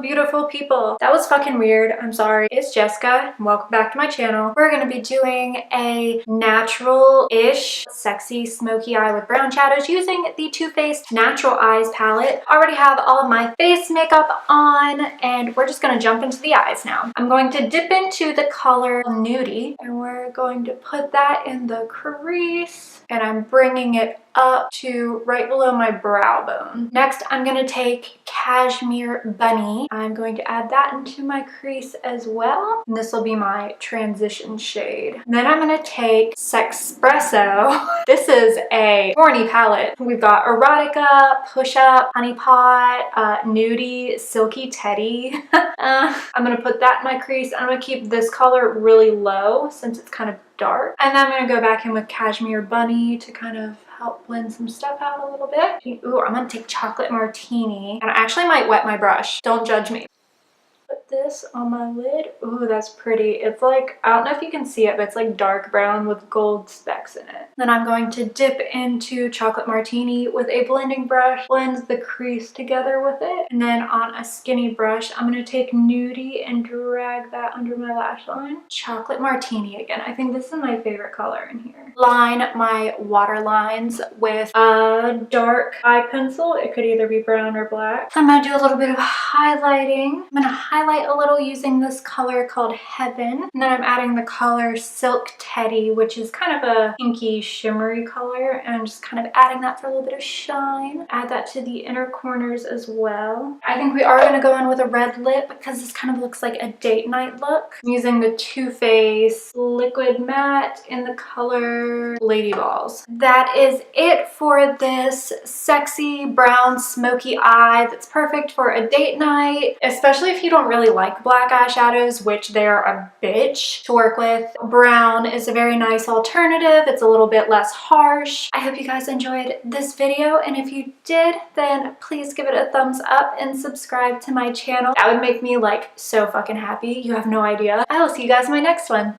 beautiful people. That was fucking weird. I'm sorry. It's Jessica. Welcome back to my channel. We're gonna be doing a natural-ish sexy smoky eye with brown shadows using the Too Faced Natural Eyes palette. I already have all of my face makeup on and we're just gonna jump into the eyes now. I'm going to dip into the color Nudie and we're going to put that in the crease and I'm bringing it up to right below my brow bone. Next, I'm going to take Cashmere Bunny. I'm going to add that into my crease as well. And this will be my transition shade. And then I'm going to take Sexpresso. This is a horny palette. We've got Erotica, Push Up, Honey Pot, Nudie, Silky Teddy. I'm going to put that in my crease. I'm going to keep this color really low since it's kind of dark. And then I'm going to go back in with Cashmere Bunny to kind of help blend some stuff out a little bit. Ooh, I'm going to take Chocolate Martini. And I actually might wet my brush. Don't judge me. Put this on my lid. Ooh, that's pretty. It's like, I don't know if you can see it, but it's like dark brown with gold specks in it. Then I'm going to dip into Chocolate Martini with a blending brush, blend the crease together with it. And then on a skinny brush, I'm going to take Nudie and drag that under my lash line. Chocolate Martini again. I think this is my favorite color in here. Line my water lines with a dark eye pencil. It could either be brown or black. I'm going to do a little bit of highlighting. I'm going to highlight a little using this color called Heaven. And then I'm adding the color Silk Teddy, which is kind of a pinky shimmery color. And I'm just kind of adding that for a little bit of shine. Add that to the inner corners as well. I think we are going to go in with a red lip because this kind of looks like a date night look. I'm using the Too Faced Liquid Matte in the color Lady Balls. That is it for this sexy brown smoky eye that's perfect for a date night, especially if you don't really like black eyeshadows, which they're a bitch to work with. Brown is a very nice alternative. It's a little bit less harsh. I hope you guys enjoyed this video, and if you did, then please give it a thumbs up and subscribe to my channel. That would make me like so fucking happy. You have no idea. I will see you guys in my next one.